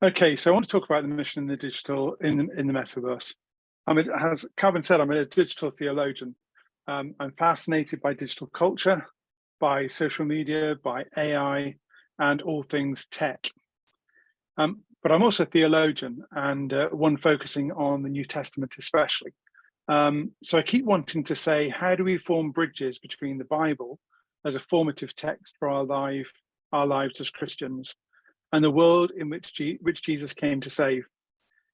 Okay, so I want to talk about the mission in the digital in the metaverse. As Calvin said, I'm a digital theologian. I'm fascinated by digital culture, by social media, by AI, and all things tech. But I'm also a theologian and one focusing on the New Testament especially. So I keep wanting to say, how do we form bridges between the Bible as a formative text for our lives as Christians, and the world in which Jesus came to save?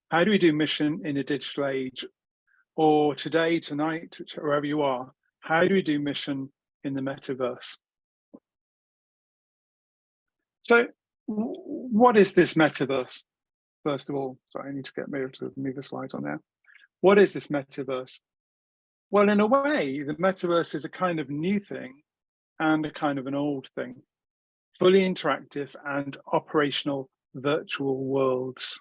How do we do mission in a digital age? Or today, tonight, wherever you are, how do we do mission in the metaverse? So what is this metaverse? First of all, sorry, I need to move the slides on now. What is this metaverse? Well, in a way, the metaverse is a kind of new thing and a kind of an old thing. Fully interactive and operational virtual worlds.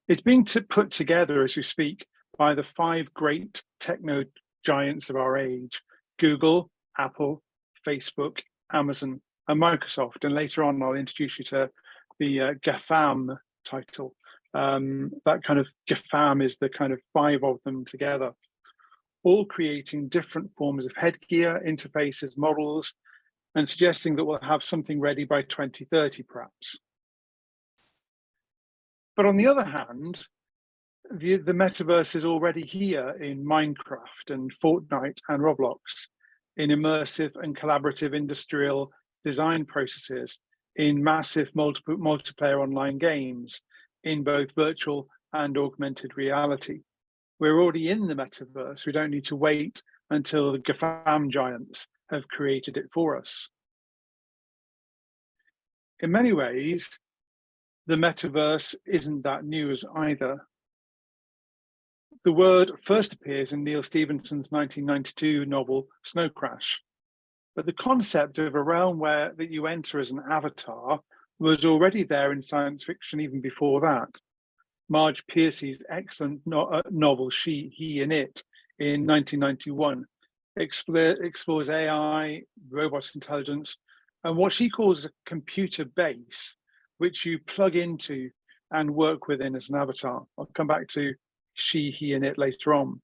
It's being put together as we speak by the 5 great techno giants of our age: Google, Apple, Facebook, Amazon, and Microsoft. And later on, I'll introduce you to the GAFAM title. That kind of GAFAM is the kind of 5 of them together, all creating different forms of headgear, interfaces, models, and suggesting that we'll have something ready by 2030, perhaps. But on the other hand, the metaverse is already here in Minecraft and Fortnite and Roblox, in immersive and collaborative industrial design processes, in massive multiplayer online games, in both virtual and augmented reality. We're already in the metaverse. We don't need to wait until the GAFAM giants have created it for us. In many ways, the metaverse isn't that new either. The word first appears in Neil Stephenson's 1992 novel Snow Crash, but the concept of a realm that you enter as an avatar was already there in science fiction even before that. Marge Piercy's excellent novel She, He and It in 1991 explores AI, robot intelligence, and what she calls a computer base, which you plug into and work within as an avatar. I'll come back to She, He and It later on.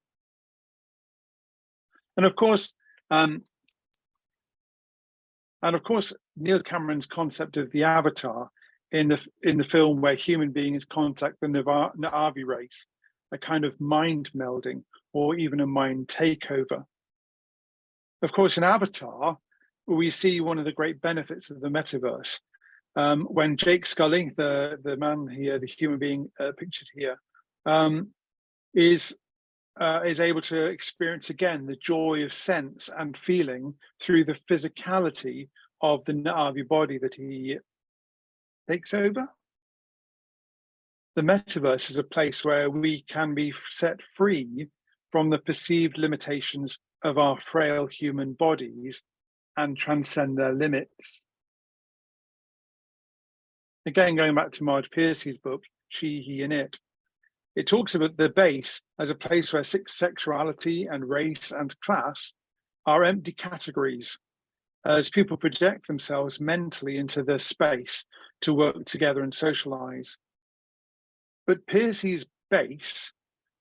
And of course, Neil Cameron's concept of the avatar in the film, where human beings contact the Na'vi race, a kind of mind melding or even a mind takeover. Of course, in Avatar, we see one of the great benefits of the metaverse. When Jake Scully, the man here, the human being pictured here, is able to experience again the joy of sense and feeling through the physicality of the Na'vi body that he takes over. The metaverse is a place where we can be set free from the perceived limitations of our frail human bodies and transcend their limits. Again, going back to Marge Piercy's book, She, He and It, it talks about the base as a place where sexuality and race and class are empty categories, as people project themselves mentally into the space to work together and socialize. But Piercy's base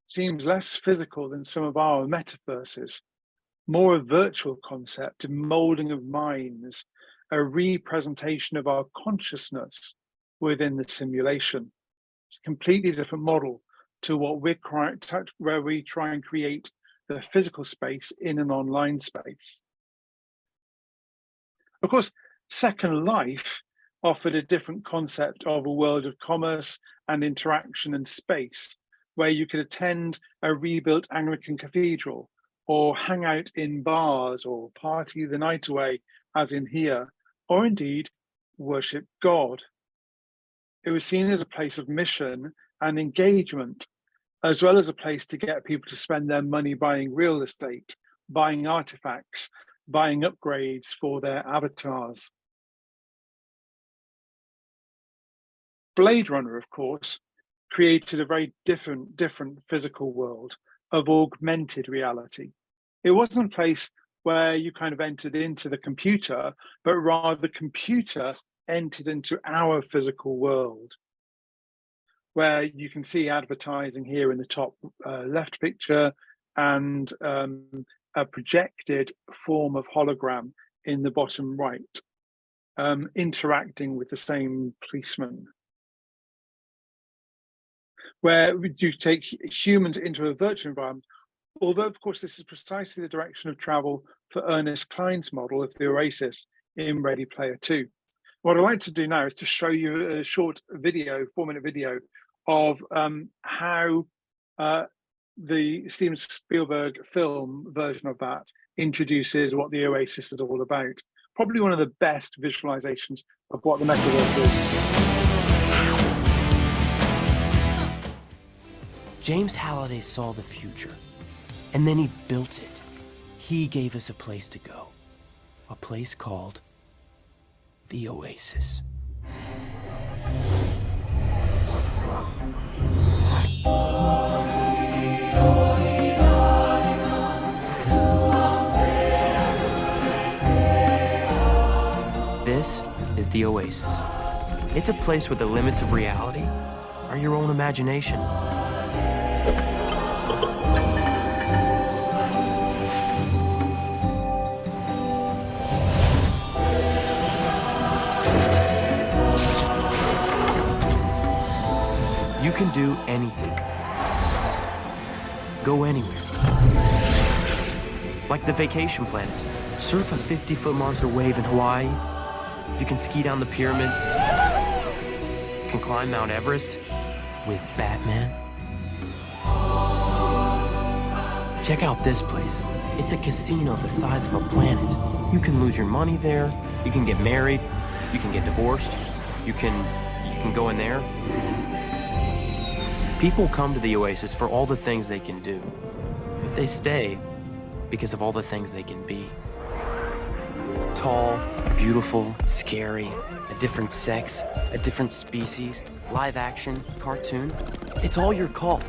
seems less physical than some of our metaverses, more a virtual concept, a molding of minds, a representation of our consciousness within the simulation. It's a completely different model to what where we try and create the physical space in an online space. Of course, Second Life offered a different concept of a world of commerce and interaction and space, where you could attend a rebuilt Anglican cathedral, or hang out in bars, or party the night away, as in here, or indeed worship God. It was seen as a place of mission and engagement, as well as a place to get people to spend their money buying real estate, buying artifacts, buying upgrades for their avatars. Blade Runner, of course, created a very different physical world of augmented reality. It wasn't a place where you kind of entered into the computer, but rather the computer entered into our physical world. where you can see advertising here in the top left picture, and a projected form of hologram in the bottom right, interacting with the same policeman. Where you take humans into a virtual environment, although of course this is precisely the direction of travel for Ernest Cline's model of the Oasis in Ready Player 2. What I'd like to do now is to show you a short video, 4-minute video, of how the Steven Spielberg film version of that introduces what the Oasis is all about. Probably one of the best visualizations of what the Metaverse is. James Halliday saw the future, and then he built it. He gave us a place to go, a place called the Oasis. This is the Oasis. It's a place where the limits of reality are your own imagination. You can do anything. Go anywhere. Like the Vacation Planet. Surf a 50-foot monster wave in Hawaii. You can ski down the pyramids. You can climb Mount Everest with Batman. Check out this place. It's a casino the size of a planet. You can lose your money there. You can get married. You can get divorced. You can go in there. People come to the Oasis for all the things they can do, but they stay because of all the things they can be. Tall, beautiful, scary, a different sex, a different species, live action, cartoon. It's all your call.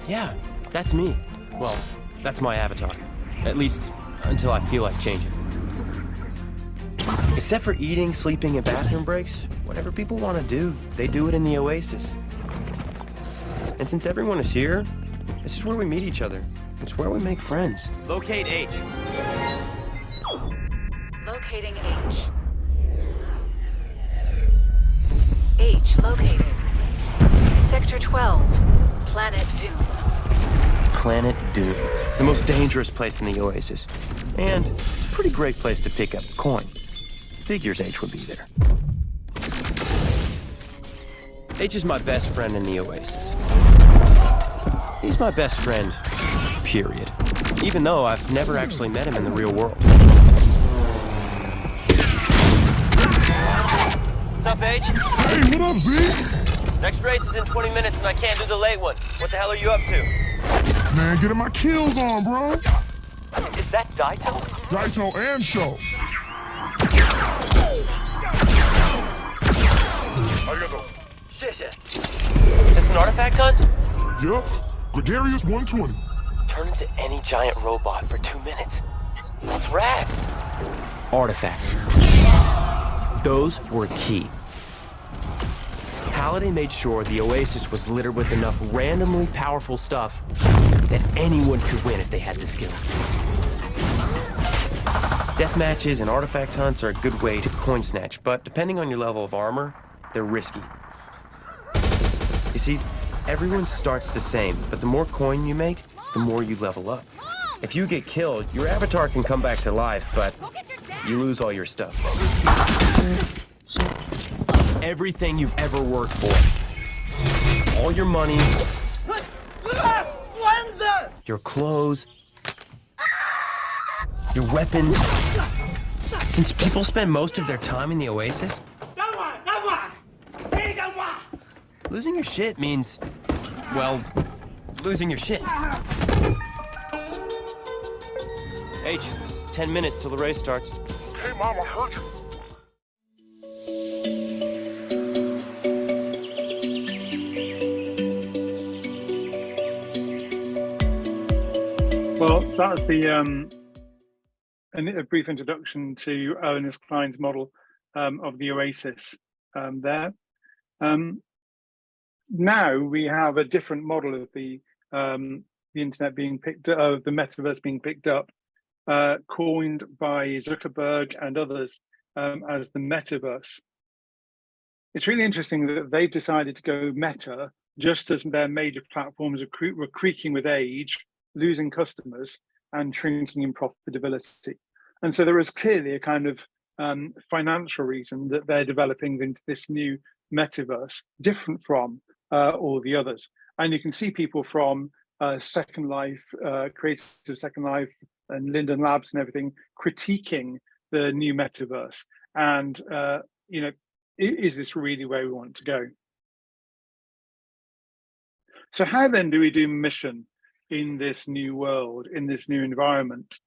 Yeah, that's me. Well, that's my avatar. At least until I feel like changing. Except for eating, sleeping, and bathroom breaks, whatever people want to do, they do it in the Oasis. And since everyone is here, this is where we meet each other. It's where we make friends. Locate H. Locating H. H located. Sector 12, Planet Doom. Planet Doom. The most dangerous place in the Oasis. And a pretty great place to pick up a coin. Figures H would be there. H is my best friend in the Oasis. He's my best friend, period. Even though I've never actually met him in the real world. What's up, H? Hey, what up, Z? Next race is in 20 minutes and I can't do the late one. What the hell are you up to? Man, getting my kills on, bro. Is that Daito? Daito and Show. This an artifact hunt? Yup. Gregarious 120. Turn into any giant robot for 2 minutes. That's rad. Artifacts. Those were key. Halliday made sure the Oasis was littered with enough randomly powerful stuff that anyone could win if they had the skills. Death matches and artifact hunts are a good way to coin snatch, but depending on your level of armor, they're risky. You see, everyone starts the same, but the more coin you make, the more you level up. If you get killed, your avatar can come back to life, but you lose all your stuff. Everything you've ever worked for. All your money. Your clothes. Your weapons. Since people spend most of their time in the Oasis, losing your shit means, well, losing your shit. H, 10 minutes till the race starts. Hey, mama, hurt you. Well, that's a brief introduction to Ernest Cline's model of the Oasis there. now we have a different model of the internet being picked up, the metaverse being picked up, coined by Zuckerberg and others as the metaverse. It's really interesting that they've decided to go meta just as their major platforms were creaking with age, losing customers, and shrinking in profitability. And so there is clearly a kind of financial reason that they're developing into this new metaverse, different from all the others. And you can see people from Second Life, creators of Second Life, and Linden Labs and everything critiquing the new metaverse. And you know, is this really where we want to go? So how then do we do mission in this new world, in this new environment?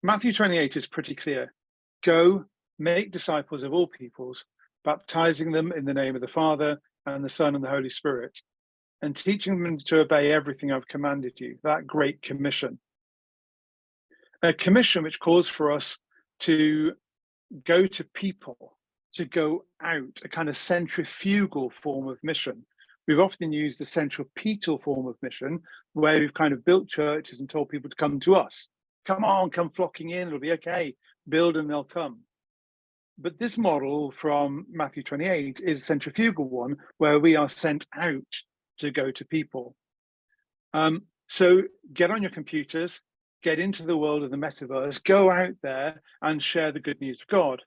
Matthew 28 is pretty clear. Go, make disciples of all peoples, baptizing them in the name of the Father and the Son and the Holy Spirit, and teaching them to obey everything I've commanded you, that great commission. A commission which calls for us to go to people, to go out, a kind of centrifugal form of mission. We've often used the centripetal form of mission, where we've kind of built churches and told people to come to us. Come on, come flocking in, it'll be okay. Build and they'll come. But this model from Matthew 28 is a centrifugal one, where we are sent out to go to people. So get on your computers, get into the world of the metaverse, go out there and share the good news of God.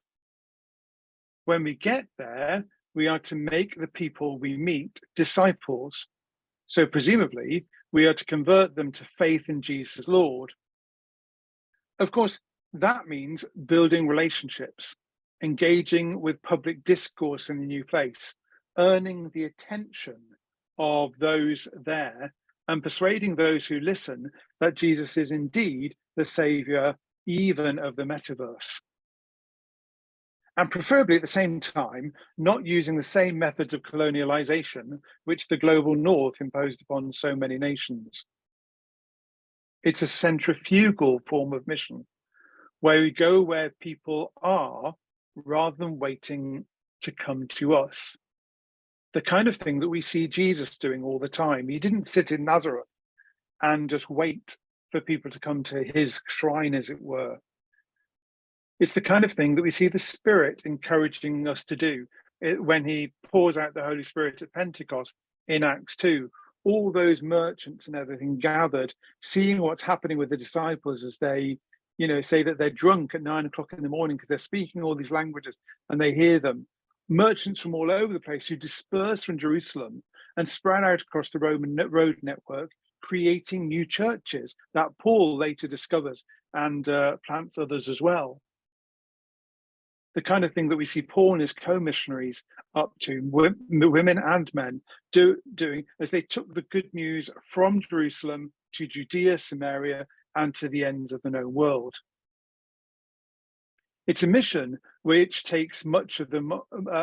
When we get there, we are to make the people we meet disciples. So presumably, we are to convert them to faith in Jesus as Lord. Of course, that means building relationships, engaging with public discourse in the new place, earning the attention of those there, and persuading those who listen that Jesus is indeed the Saviour, even of the metaverse. And preferably at the same time, not using the same methods of colonialization which the global north imposed upon so many nations. It's a centrifugal form of mission, where we go where people are rather than waiting to come to us. The kind of thing that we see Jesus doing all the time. He didn't sit in Nazareth and just wait for people to come to his shrine, as it were. It's the kind of thing that we see the Spirit encouraging us to do when he pours out the Holy Spirit at Pentecost in Acts 2. All those merchants and everything gathered, seeing what's happening with the disciples as they, say that they're drunk at 9 o'clock in the morning because they're speaking all these languages and they hear them. Merchants from all over the place who dispersed from Jerusalem and spread out across the Roman road network, creating new churches that Paul later discovers and plants others as well. The kind of thing that we see Paul and his co-missionaries up to, women and men, doing as they took the good news from Jerusalem to Judea, Samaria, and to the ends of the known world. It's a mission which takes much of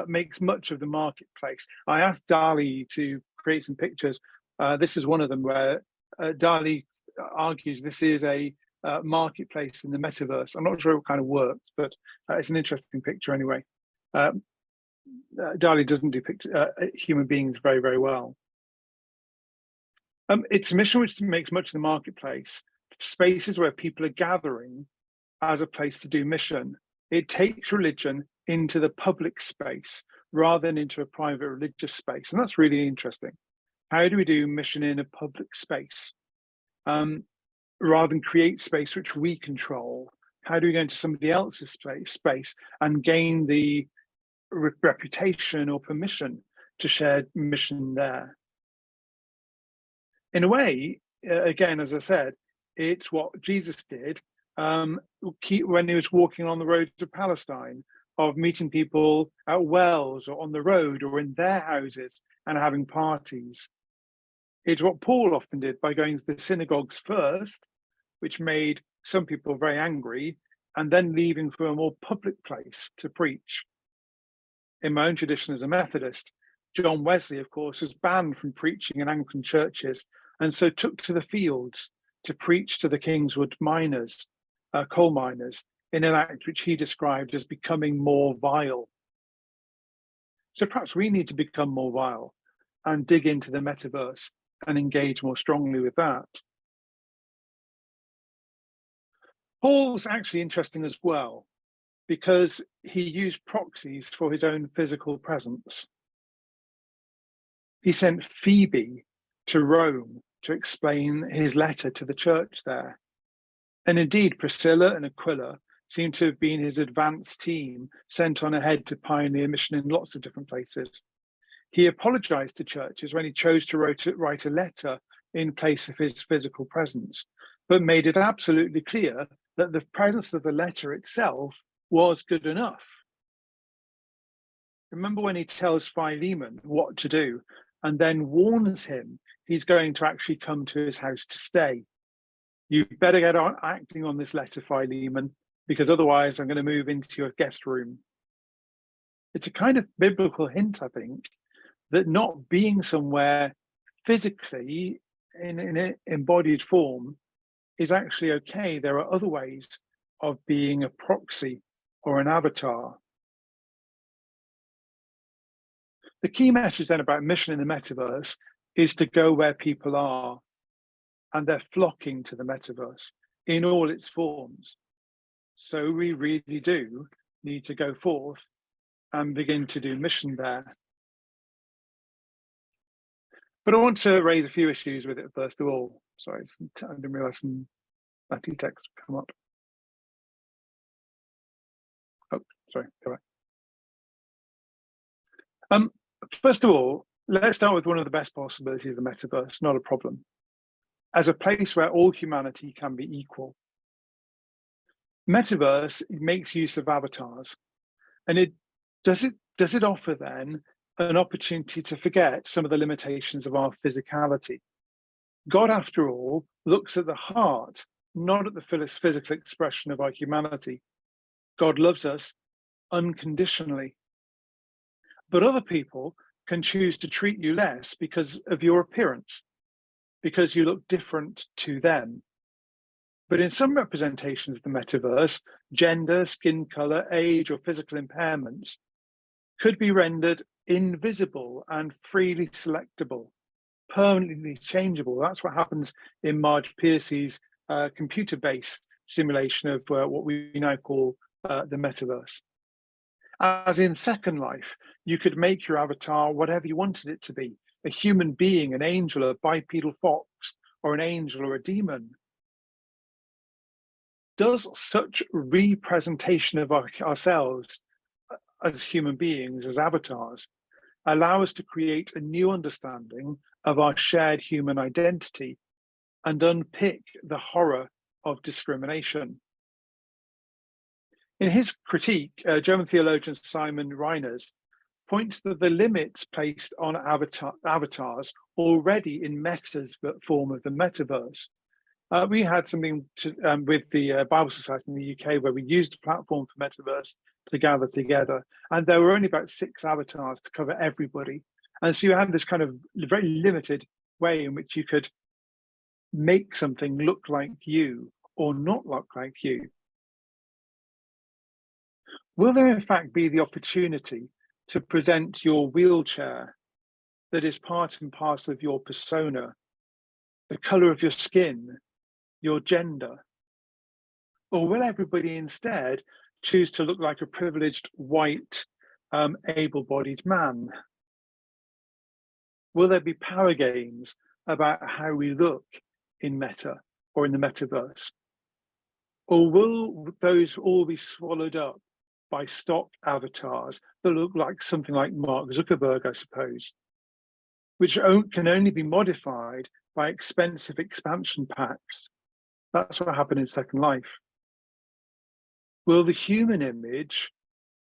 makes much of the marketplace. I asked Dali to create some pictures. This is one of them where Dali argues this is a marketplace in the metaverse. I'm not sure what kind of works, but it's an interesting picture anyway. Dali doesn't do human beings very, very well. It's a mission which makes much of the marketplace, spaces where people are gathering as a place to do mission. It takes religion into the public space rather than into a private religious space. And that's really interesting. How do we do mission in a public space? Rather than create space which we control, how do we go into somebody else's space and gain the reputation or permission to share mission there? In a way, again, as I said, it's what Jesus did when he was walking on the roads of Palestine, of meeting people at wells or on the road or in their houses and having parties. It's what Paul often did by going to the synagogues first, which made some people very angry, and then leaving for a more public place to preach. In my own tradition as a Methodist, John Wesley, of course, was banned from preaching in Anglican churches, and so took to the fields to preach to the Kingswood miners, coal miners, in an act which he described as becoming more vile. So perhaps we need to become more vile and dig into the metaverse and engage more strongly with that. Paul's actually interesting as well, because he used proxies for his own physical presence. He sent Phoebe to Rome to explain his letter to the church there. And indeed, Priscilla and Aquila seem to have been his advance team sent on ahead to pioneer mission in lots of different places. He apologized to churches when he chose to write a letter in place of his physical presence, but made it absolutely clear that the presence of the letter itself was good enough. Remember when he tells Philemon what to do and then warns him he's going to actually come to his house to stay. You better get on acting on this letter, Philemon, because otherwise I'm going to move into your guest room. It's a kind of biblical hint, I think, that not being somewhere physically in an embodied form is actually okay. There are other ways of being a proxy or an avatar. The key message then about mission in the metaverse is to go where people are, and they're flocking to the metaverse in all its forms. So we really do need to go forth and begin to do mission there. But I want to raise a few issues with it first of all. Sorry, I didn't realize some text would come up. Oh, sorry, go back. First of all, let's start with one of the best possibilities of the metaverse, not a problem, as a place where all humanity can be equal. Metaverse, it makes use of avatars, and does it offer then an opportunity to forget some of the limitations of our physicality? God, after all, looks at the heart, not at the physical expression of our humanity. God loves us unconditionally. But other people can choose to treat you less because of your appearance, because you look different to them. But in some representations of the metaverse, gender, skin color, age, or physical impairments could be rendered invisible and freely selectable, permanently changeable. That's what happens in Marge Piercy's computer-based simulation of what we now call the metaverse. As in Second Life, you could make your avatar whatever you wanted it to be, a human being, an angel, a bipedal fox, or an angel or a demon. Does such representation of ourselves as human beings, as avatars, allow us to create a new understanding of our shared human identity and unpick the horror of discrimination? In his critique, German theologian Simon Reiners points to the limits placed on avatars already in Meta's form of the metaverse. We had something with the Bible Society in the UK where we used a platform for Metaverse to gather together, and there were only about 6 avatars to cover everybody. And so you had this kind of very limited way in which you could make something look like you or not look like you. Will there in fact be the opportunity to present your wheelchair that is part and parcel of your persona, the color of your skin, your gender? Or will everybody instead choose to look like a privileged, white, able-bodied man? Will there be power games about how we look in Meta or in the metaverse? Or will those all be swallowed up by stock avatars that look like something like Mark Zuckerberg, I suppose, which can only be modified by expensive expansion packs? That's what happened in Second Life. Will the human image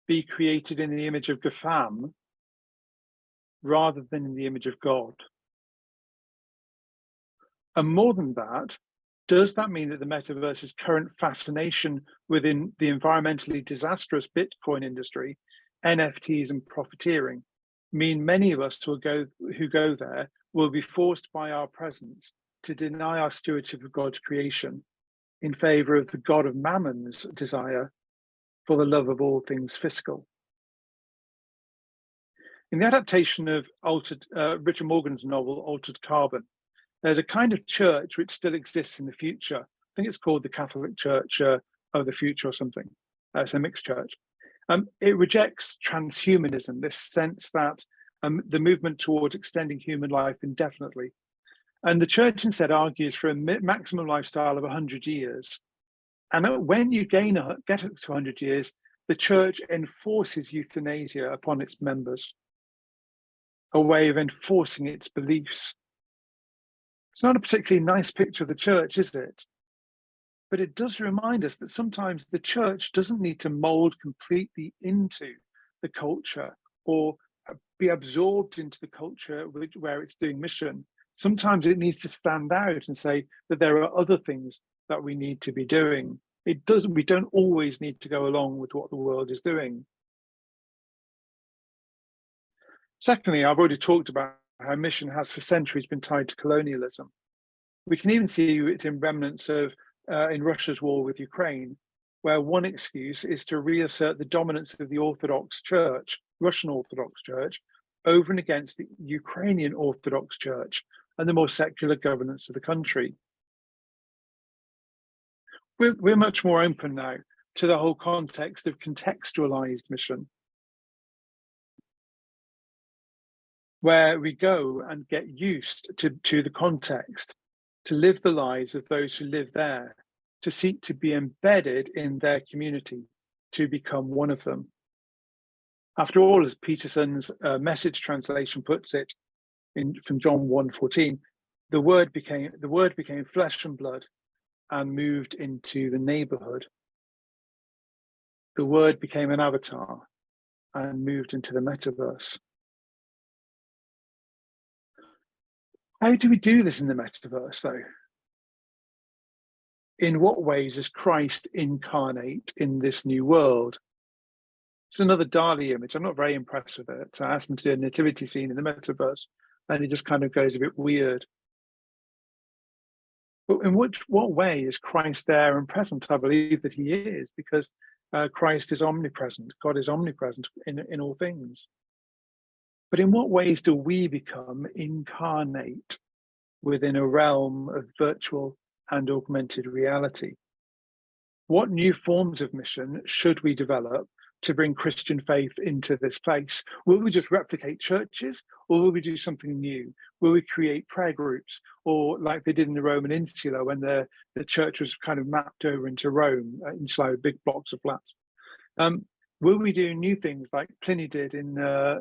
be created in the image of GoFam rather than in the image of God? And more than that, does that mean that the metaverse's current fascination within the environmentally disastrous Bitcoin industry, NFTs and profiteering, mean many of us who go there will be forced by our presence to deny our stewardship of God's creation in favor of the God of Mammon's desire for the love of all things fiscal? In the adaptation of Richard Morgan's novel, Altered Carbon, there's a kind of church which still exists in the future. I think it's called the Catholic Church of the Future or something. It's a mixed church. It rejects transhumanism, this sense that the movement towards extending human life indefinitely. And the church instead argues for a maximum lifestyle of 100 years. And when you get up to 100 years, the church enforces euthanasia upon its members, a way of enforcing its beliefs. It's not a particularly nice picture of the church, is it? But it does remind us that sometimes the church doesn't need to mold completely into the culture or be absorbed into the culture where it's doing mission. Sometimes it needs to stand out and say that there are other things that we need to be doing. We don't always need to go along with what the world is doing. Secondly, I've already talked about how mission has for centuries been tied to colonialism. We can even see it in remnants of in Russia's war with Ukraine, where one excuse is to reassert the dominance of the Orthodox Church, Russian Orthodox Church, over and against the Ukrainian Orthodox Church and the more secular governance of the country. We're much more open now to the whole context of contextualized mission, where we go and get used to the context, to live the lives of those who live there, to seek to be embedded in their community, to become one of them. After all, as Peterson's Message translation puts it, from John 1:14, the word became flesh and blood and moved into the neighborhood. The word became an avatar and moved into the metaverse. How do we do this in the metaverse, though? In what ways is Christ incarnate in this new world? It's another Dali image. I'm not very impressed with it. I asked them to do a nativity scene in the metaverse, and it just kind of goes a bit weird. But in what way is Christ there and present? I believe that he is, because Christ is omnipresent. God is omnipresent in all things. But in what ways do we become incarnate within a realm of virtual and augmented reality? What new forms of mission should we develop to bring Christian faith into this place? Will we just replicate churches, or will we do something new? Will we create prayer groups, or like they did in the Roman Insula when the church was kind of mapped over into Rome, inside big blocks of flats? Will we do new things like Pliny did in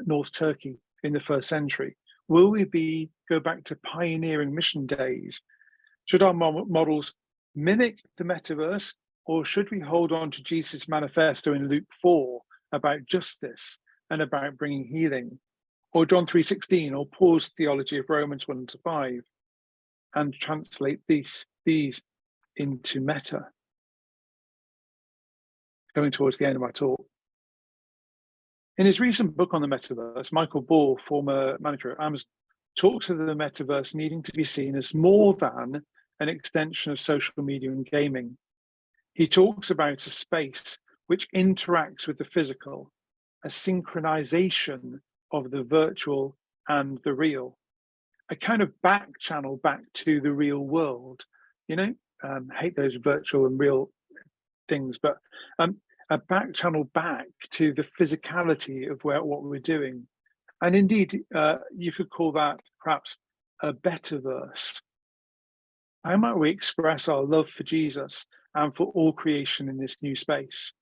North Turkey in the 1st century? Will we go back to pioneering mission days? Should our models mimic the metaverse, or should we hold on to Jesus' manifesto in Luke 4 about justice and about bringing healing, or John 3:16, or Paul's theology of Romans 1-5, and translate these into meta? Coming towards the end of my talk. In his recent book on the metaverse, Michael Ball, former manager at Amazon, talks of the metaverse needing to be seen as more than an extension of social media and gaming. He talks about a space which interacts with the physical, a synchronization of the virtual and the real, a kind of back channel back to the real world. Hate those virtual and real things, but a back channel back to the physicality of what we're doing. And indeed, you could call that perhaps a betterverse. How might we express our love for Jesus and for all creation in this new space?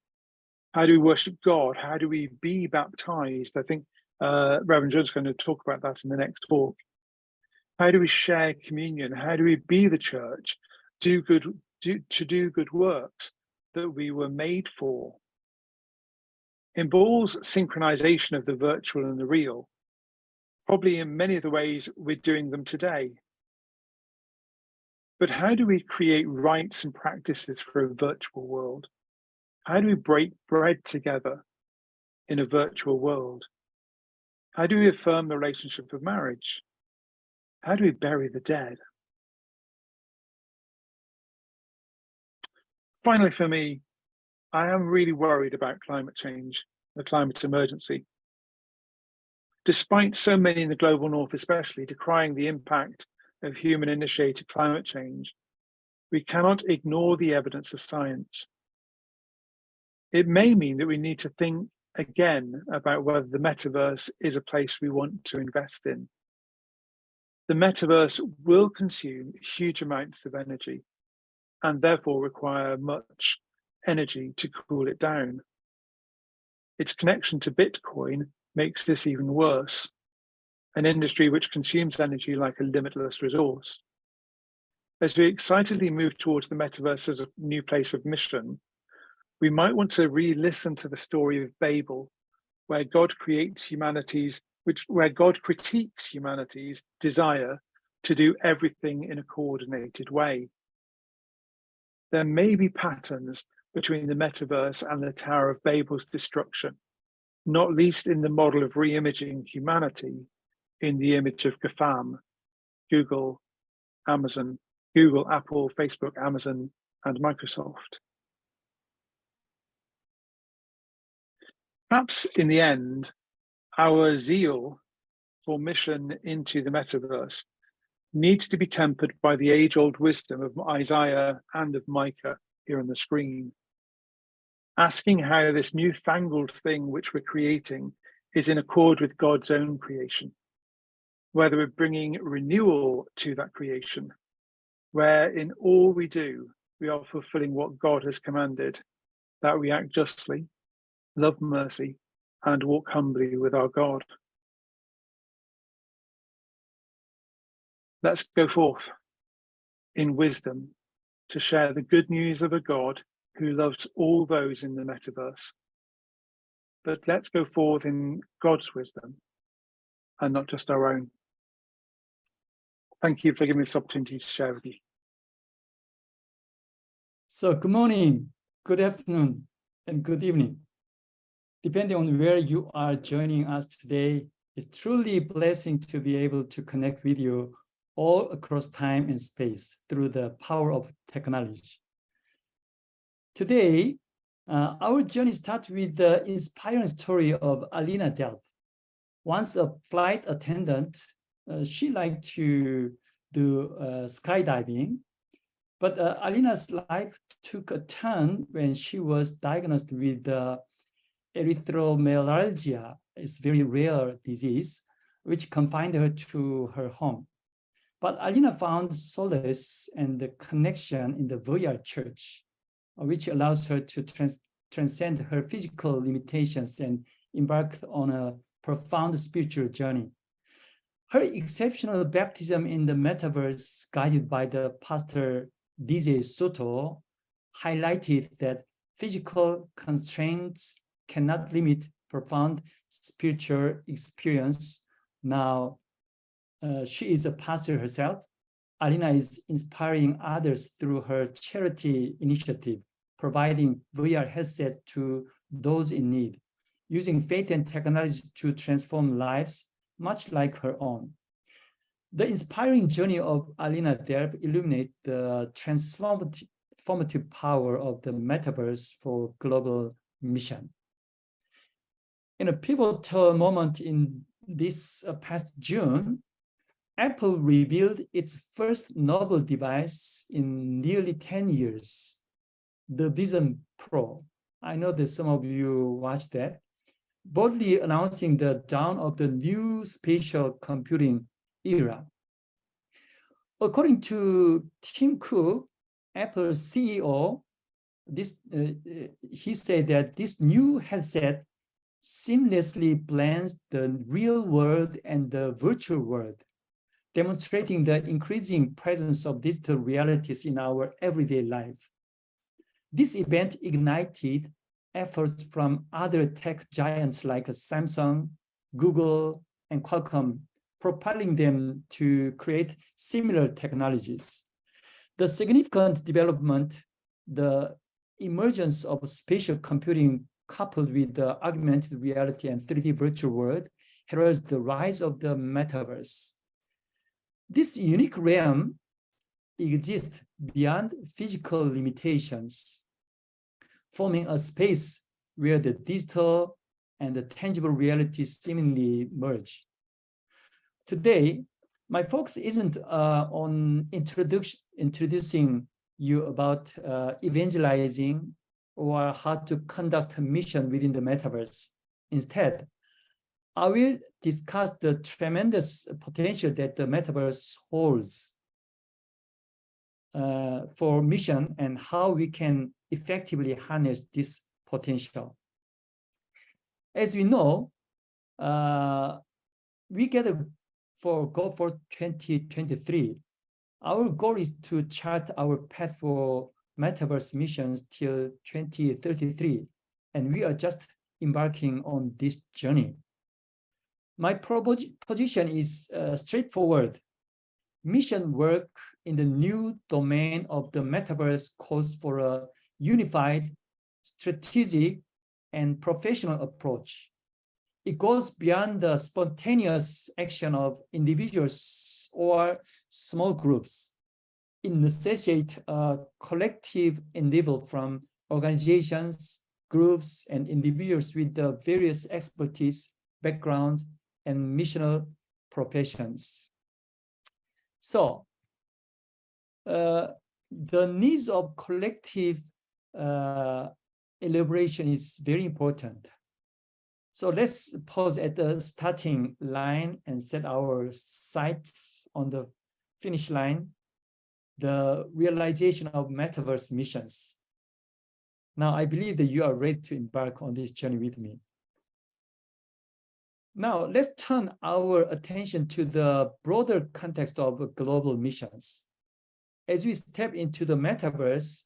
How do we worship God? How do we be baptized? I think Reverend John's going to talk about that in the next talk. How do we share communion? How do we be the church? Do good works that we were made for. In Ball's synchronization of the virtual and the real, probably in many of the ways we're doing them today. But how do we create rites and practices for a virtual world? How do we break bread together in a virtual world? How do we affirm the relationship of marriage? How do we bury the dead? Finally, for me, I am really worried about climate change, the climate emergency. Despite so many in the global north especially decrying the impact of human-initiated climate change, we cannot ignore the evidence of science. It may mean that we need to think again about whether the metaverse is a place we want to invest in. The metaverse will consume huge amounts of energy and therefore require much energy to cool it down. Its connection to Bitcoin makes this even worse, an industry which consumes energy like a limitless resource. As we excitedly move towards the metaverse as a new place of mission, we might want to re-listen to the story of Babel, where God critiques humanity's desire to do everything in a coordinated way. There may be patterns between the metaverse and the Tower of Babel's destruction, not least in the model of re-imaging humanity in the image of GAFAM, Google, Apple, Facebook, Amazon, and Microsoft. Perhaps in the end, our zeal for mission into the metaverse needs to be tempered by the age-old wisdom of Isaiah and of Micah here on the screen, asking how this newfangled thing which we're creating is in accord with God's own creation, whether we're bringing renewal to that creation, where in all we do, we are fulfilling what God has commanded, that we act justly, love mercy, and walk humbly with our God. Let's go forth in wisdom to share the good news of a God who loves all those in the metaverse. But let's go forth in God's wisdom and not just our own. Thank you for giving me this opportunity to share with you. So good morning, good afternoon, and good evening. Depending on where you are joining us today, it's truly a blessing to be able to connect with you all across time and space through the power of technology. Today, our journey starts with the inspiring story of Alina Delp. Once a flight attendant, she liked to do skydiving, but Alina's life took a turn when she was diagnosed with erythromelalgia. It's a very rare disease, which confined her to her home. But Alina found solace and the connection in the VR church, which allows her to transcend her physical limitations and embark on a profound spiritual journey. Her exceptional baptism in the metaverse, guided by the pastor DJ Soto, highlighted that physical constraints cannot limit profound spiritual experience. Now, she is a pastor herself. Alina is inspiring others through her charity initiative, providing VR headsets to those in need, using faith and technology to transform lives, much like her own. The inspiring journey of Alina Delp illuminates the transformative power of the metaverse for global mission. In a pivotal moment in this past June, Apple revealed its first mobile device in nearly 10 years, the Vision Pro. I know that some of you watched that, boldly announcing the dawn of the new spatial computing era. According to Tim Cook, Apple's CEO, he said that this new headset seamlessly blends the real world and the virtual world, demonstrating the increasing presence of digital realities in our everyday life. This event ignited efforts from other tech giants like Samsung, Google, and Qualcomm, propelling them to create similar technologies. The significant development, the emergence of spatial computing coupled with the augmented reality and 3D virtual world heralds the rise of the metaverse. This unique realm exists beyond physical limitations, forming a space where the digital and the tangible reality seemingly merge. Today, my focus isn't on introducing you about evangelizing or how to conduct a mission within the metaverse. Instead, I will discuss the tremendous potential that the metaverse holds for mission and how we can effectively harness this potential. As we know, we gather for GoForth 2023. Our goal is to chart our path for metaverse missions till 2033, and we are just embarking on this journey. My position is straightforward. Mission work in the new domain of the metaverse calls for a unified, strategic, and professional approach. It goes beyond the spontaneous action of individuals or small groups. It necessitates a collective endeavor from organizations, groups, and individuals with the various expertise, backgrounds, and missional professions. So, the needs of collective elaboration is very important. So let's pause at the starting line and set our sights on the finish line, the realization of metaverse missions. Now, I believe that you are ready to embark on this journey with me. Now, let's turn our attention to the broader context of global missions. As we step into the metaverse,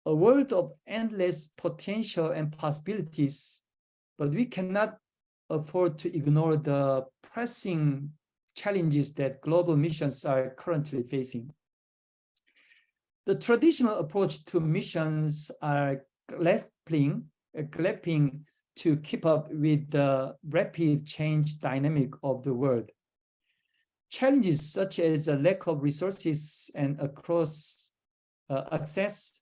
a world of endless potential and possibilities, but we cannot afford to ignore the pressing challenges that global missions are currently facing. The traditional approach to missions are grappling to keep up with the rapid change dynamic of the world. Challenges such as a lack of resources and across access,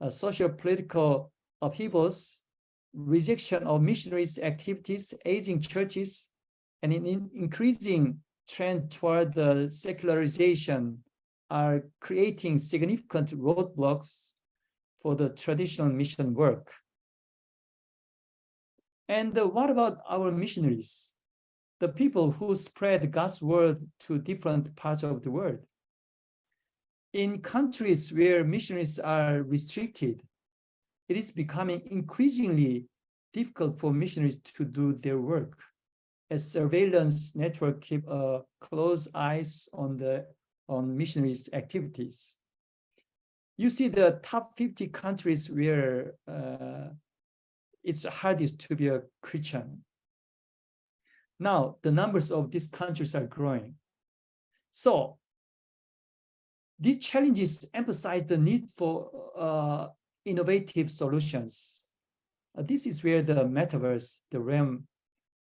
socio-political upheavals, rejection of missionaries' activities, aging churches, and an increasing trend toward the secularization are creating significant roadblocks for the traditional mission work. And what about our missionaries, the people who spread God's word to different parts of the world? In countries where missionaries are restricted, it is becoming increasingly difficult for missionaries to do their work, as surveillance networks keep close eyes on missionaries' activities. You see the top 50 countries where it's hardest to be a Christian. Now, the numbers of these countries are growing. So, these challenges emphasize the need for innovative solutions. This is where the metaverse, the realm,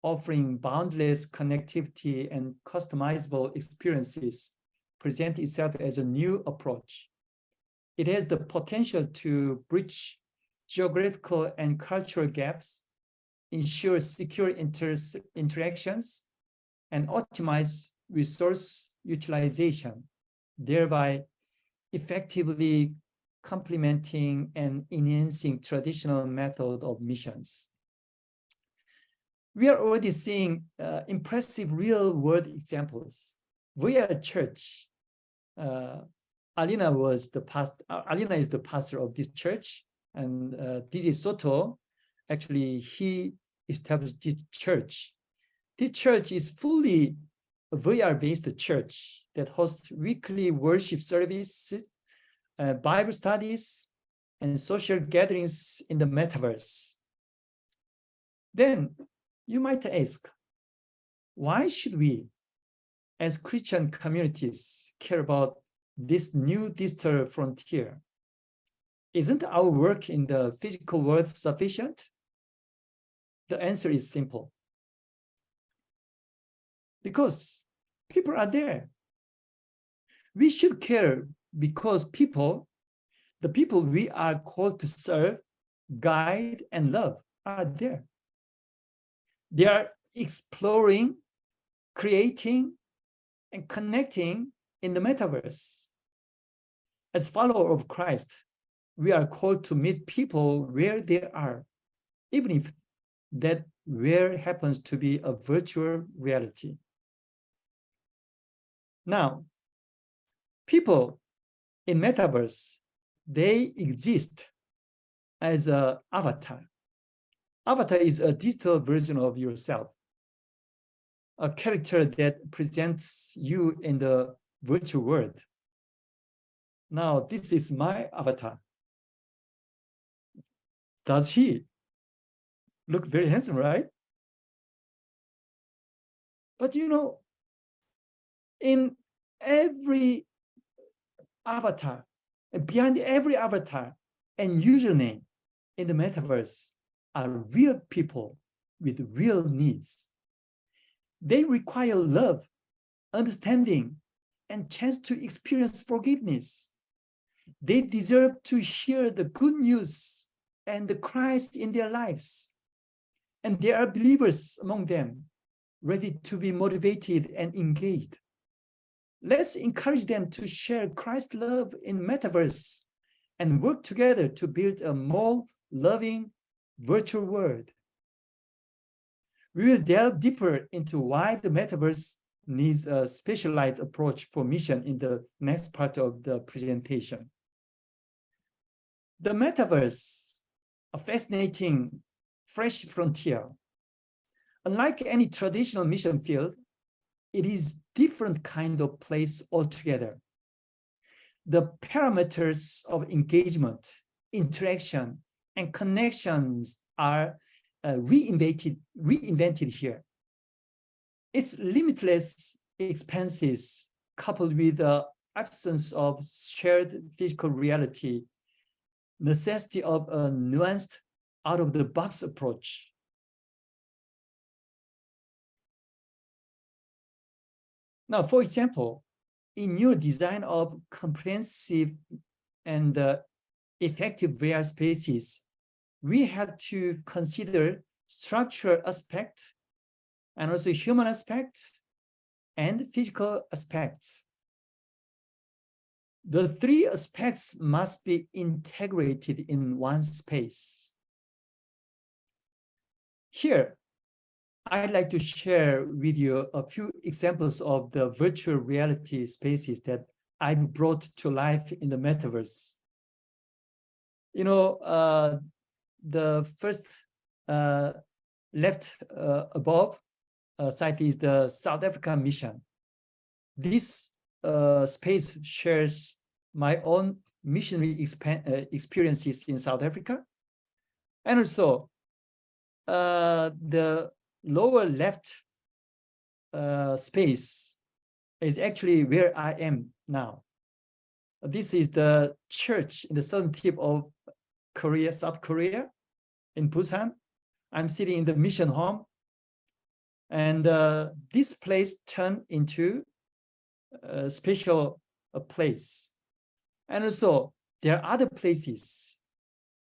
offering boundless connectivity and customizable experiences, present itself as a new approach. It has the potential to bridge geographical and cultural gaps, ensure secure interactions, and optimize resource utilization, thereby effectively complementing and enhancing traditional method of missions. We are already seeing impressive real-world examples. We are a church. Alina is the pastor of this church, and DJ Soto, actually, he established this church. This church is fully a VR-based church that hosts weekly worship services, Bible studies, and social gatherings in the metaverse. Then you might ask, why should we, as Christian communities, care about this new digital frontier? Isn't our work in the physical world sufficient? The answer is simple. Because people are there. We should care because the people we are called to serve, guide, and love are there. They are exploring, creating, and connecting in the metaverse. As followers of Christ, we are called to meet people where they are, even if that where happens to be a virtual reality. Now, people in metaverse, they exist as an avatar. Avatar is a digital version of yourself, a character that presents you in the virtual world. Now, this is my avatar. Does he look very handsome, right? But you know, in every avatar, behind every avatar and username in the metaverse are real people with real needs. They require love, understanding, and chance to experience forgiveness. They deserve to hear the good news and the Christ in their lives. And there are believers among them, ready to be motivated and engaged. Let's encourage them to share Christ's love in metaverse and work together to build a more loving virtual world. We will delve deeper into why the metaverse needs a specialized approach for mission in the next part of the presentation. The metaverse, a fascinating, fresh frontier. Unlike any traditional mission field, it is different kind of place altogether. The parameters of engagement, interaction, and connections are reinvented here. Its limitless expanses, coupled with the absence of shared physical reality, necessity of a nuanced, out-of-the-box approach. Now, for example, in your design of comprehensive and effective VR spaces, we have to consider structural aspect and also human aspect and physical aspects. The three aspects must be integrated in one space. Here, I'd like to share with you a few examples of the virtual reality spaces that I've brought to life in the metaverse. You know, the first left above site is the South African mission. This space shares my own missionary experiences in South Africa. And also, the lower left space is actually where I am now. This is the church in the southern tip of Korea, South Korea, in Busan. I'm sitting in the mission home. And this place turned into a special place. And also, there are other places.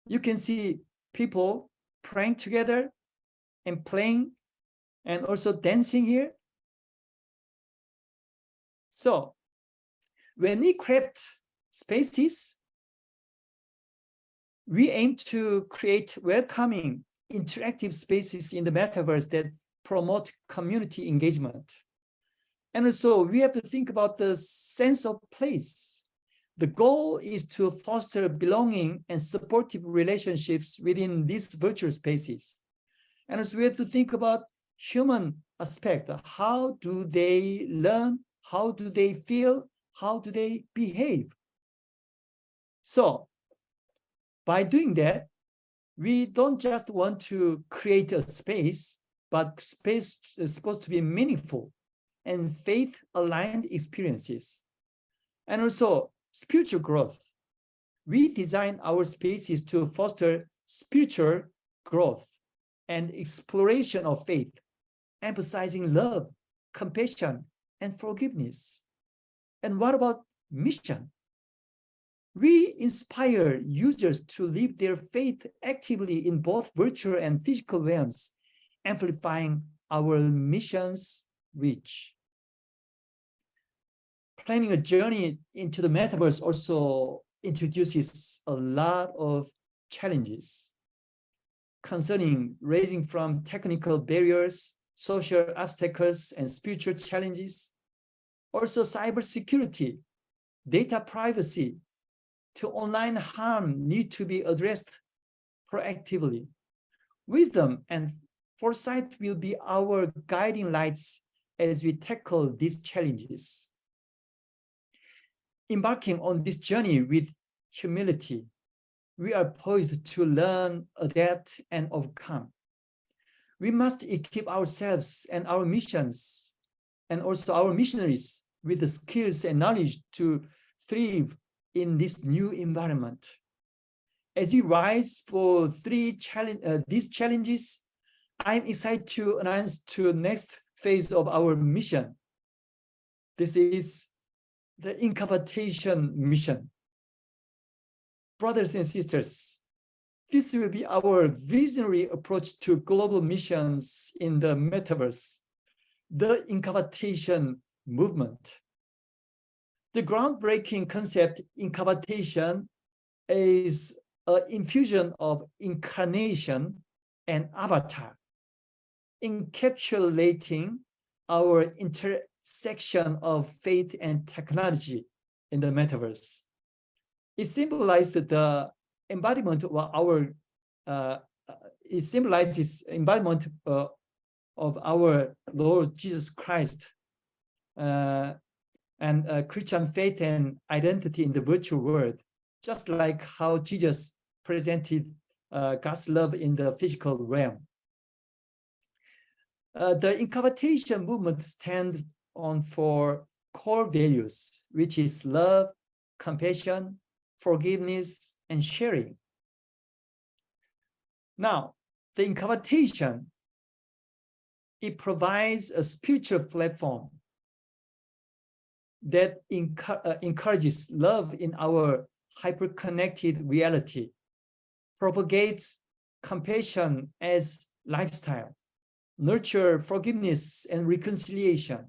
You can see people praying together and playing and also dancing here. So when we craft spaces, we aim to create welcoming, interactive spaces in the metaverse that promote community engagement. And also, we have to think about the sense of place. The goal is to foster belonging and supportive relationships within these virtual spaces. And also, we have to think about human aspect. How do they learn? How do they feel? How do they behave? So, by doing that, we don't just want to create a space, but space is supposed to be meaningful and faith-aligned experiences. And also spiritual growth. We design our spaces to foster spiritual growth and exploration of faith, emphasizing love, compassion, and forgiveness. And what about mission? We inspire users to live their faith actively in both virtual and physical realms amplifying our mission's reach. Planning a journey into the metaverse also introduces a lot of challenges concerning ranging from technical barriers, social obstacles, and spiritual challenges, also cybersecurity, data privacy, to online harm need to be addressed proactively. Wisdom and foresight will be our guiding lights as we tackle these challenges. Embarking on this journey with humility, we are poised to learn, adapt, and overcome. We must equip ourselves and our missions, and also our missionaries, with the skills and knowledge to thrive in this new environment. As we rise for these challenges, I'm excited to announce the next phase of our mission. This is the incapacitation mission. Brothers and sisters, this will be our visionary approach to global missions in the metaverse, the incapacitation movement. The groundbreaking concept incapacitation is an infusion of incarnation and avatar, encapsulating our intersection of faith and technology in the metaverse. It symbolized the embodiment of our of our Lord Jesus Christ and Christian faith and identity in the virtual world, just like how Jesus presented God's love in the physical realm. The incapacitation movement stands on for core values, which is love, compassion, forgiveness, and sharing. Now, the incapacitation, it provides a spiritual platform that encourages love in our hyper-connected reality, propagates compassion as lifestyle, nurture forgiveness and reconciliation,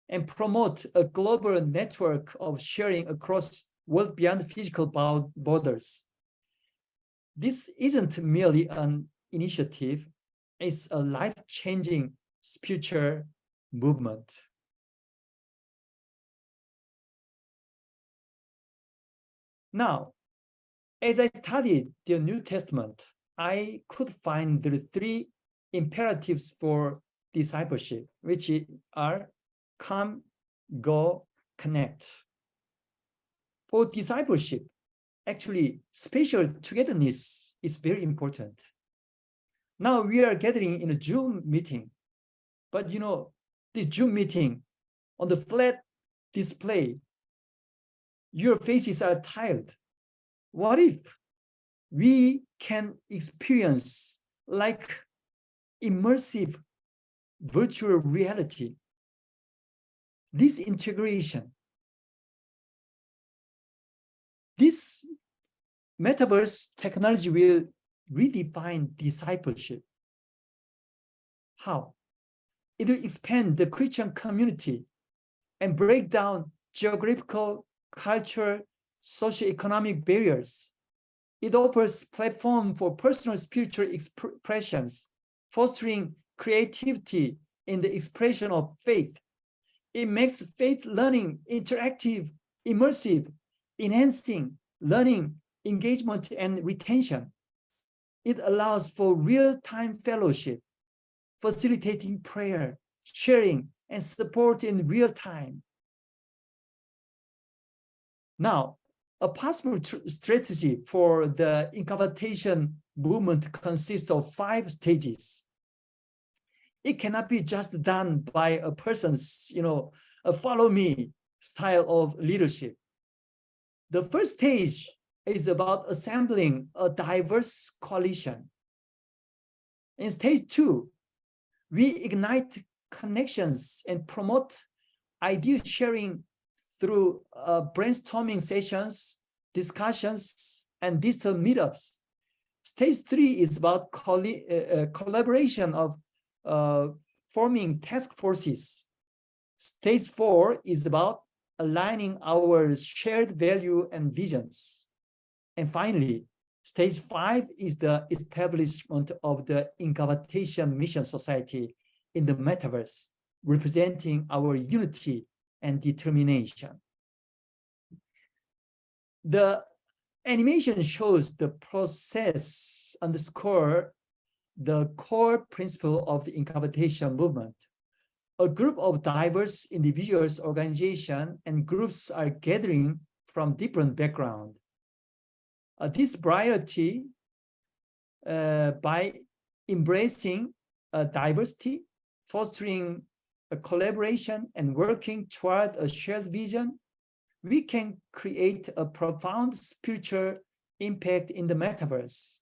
and promote a global network of sharing across world beyond physical borders. This isn't merely an initiative, it's a life-changing spiritual movement. Now, as I studied the New Testament, I could find the three imperatives for discipleship, which are come, go, connect. For discipleship, actually, spatial togetherness is very important. Now we are gathering in a Zoom meeting, but you know, this Zoom meeting, on the flat display, your faces are tired. What if we can experience like immersive virtual reality? This integration, this metaverse technology will redefine discipleship. How? It will expand the Christian community and break down geographical, cultural, socioeconomic barriers. It offers platform for personal spiritual expressions, fostering creativity in the expression of faith. It makes faith learning interactive, immersive, enhancing learning, engagement, and retention. It allows for real-time fellowship, facilitating prayer, sharing, and support in real time. Now, a possible strategy for the incapacitation movement consists of 5 stages. It cannot be just done by a person's, a follow me style of leadership. The first stage is about assembling a diverse coalition. In stage 2, we ignite connections and promote idea sharing through brainstorming sessions, discussions, and digital meetups. Stage 3 is about collaboration of forming task forces. Stage 4 is about aligning our shared value and visions. And finally, stage 5 is the establishment of the Incapacitation Mission Society in the Metaverse, representing our unity and determination. The animation shows the process underscore the core principle of the incapacitation movement. A group of diverse individuals, organizations, and groups are gathering from different backgrounds. This variety, by embracing diversity, fostering a collaboration, and working toward a shared vision, we can create a profound spiritual impact in the metaverse,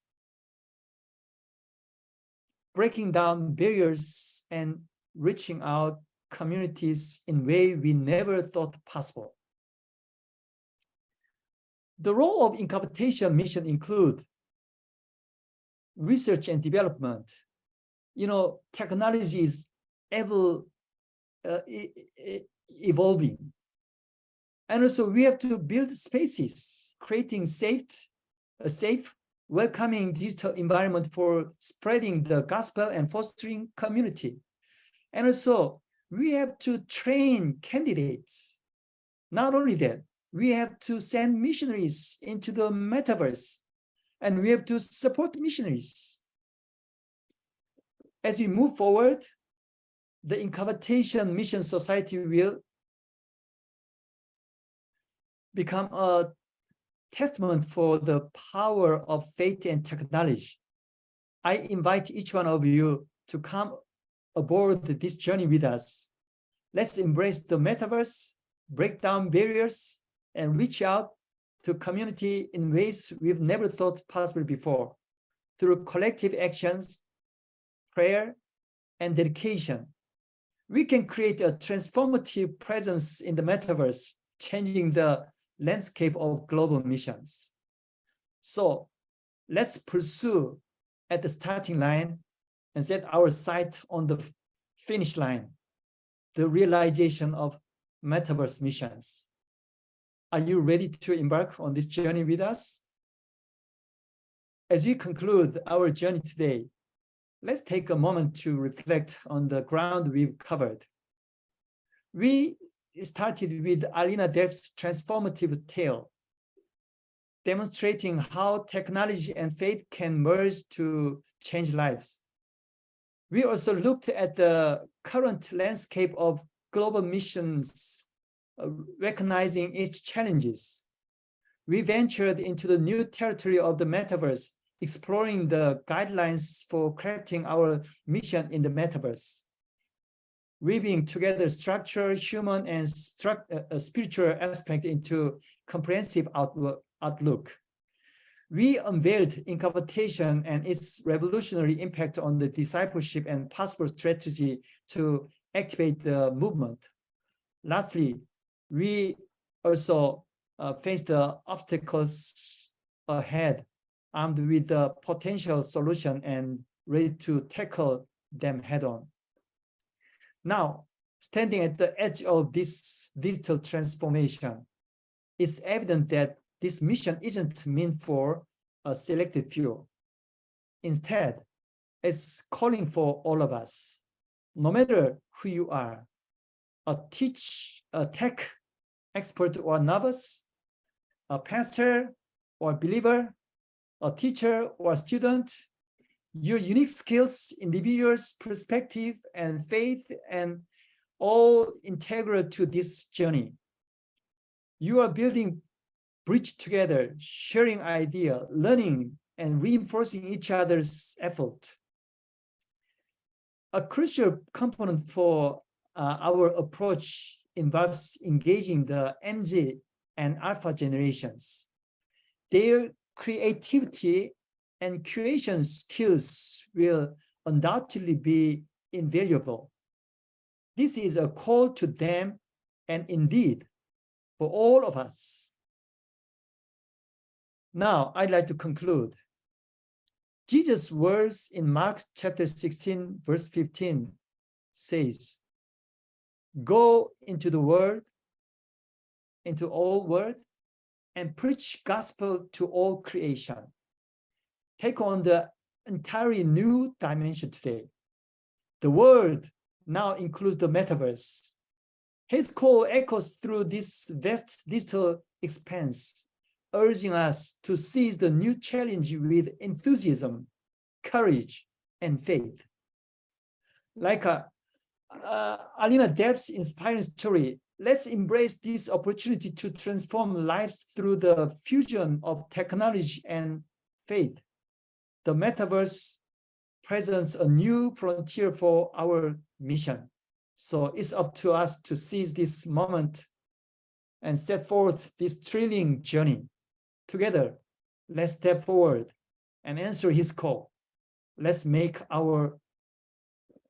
breaking down barriers and reaching out communities in ways we never thought possible. The role of incapacitation mission include research and development. Technology is ever evolving. And also we have to build spaces, creating a safe, welcoming digital environment for spreading the gospel and fostering community. And also we have to train candidates. Not only that, we have to send missionaries into the metaverse, and we have to support missionaries. As we move forward, the Incapacitation Mission Society will become a testament for the power of faith and technology. I invite each one of you to come aboard this journey with us. Let's embrace the metaverse, break down barriers, and reach out to community in ways we've never thought possible before. Through collective actions, prayer, and dedication, we can create a transformative presence in the metaverse, changing the landscape of global missions. So let's pursue at the starting line and set our sight on the finish line, the realization of metaverse missions. Are you ready to embark on this journey with us? As we conclude our journey today, let's take a moment to reflect on the ground we've covered. We started with Alina Delp's transformative tale, demonstrating how technology and faith can merge to change lives. We also looked at the current landscape of global missions, recognizing its challenges. We ventured into the new territory of the metaverse, exploring the guidelines for crafting our mission in the metaverse, weaving together structure, human, and spiritual aspect into comprehensive outlook. We unveiled incapacitation and its revolutionary impact on the discipleship and possible strategy to activate the movement. Lastly, we also face the obstacles ahead, armed with the potential solution and ready to tackle them head on. Now, standing at the edge of this digital transformation, it's evident that this mission isn't meant for a selected few. Instead, it's calling for all of us, no matter who you are, a tech expert or novice, a pastor or believer, a teacher or student. Your unique skills, individuals, perspective, and faith, and all integral to this journey. You are building bridge together, sharing idea, learning, and reinforcing each other's effort. A crucial component for our approach involves engaging the MZ and Alpha generations. Their creativity and creation skills will undoubtedly be invaluable. This is a call to them and indeed for all of us. Now, I'd like to conclude. Jesus' words in Mark chapter 16, verse 15 says, "Go into the world, into all world, and preach gospel to all creation." Take on the entirely new dimension today. The world now includes the metaverse. His call echoes through this vast digital expanse, urging us to seize the new challenge with enthusiasm, courage, and faith. Like Alina Depp's inspiring story, let's embrace this opportunity to transform lives through the fusion of technology and faith. The metaverse presents a new frontier for our mission. So it's up to us to seize this moment and set forth this thrilling journey. Together, let's step forward and answer his call. Let's make our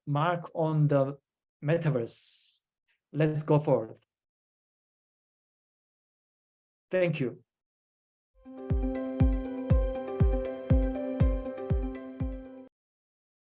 mark on the metaverse. Let's go forward. Thank you.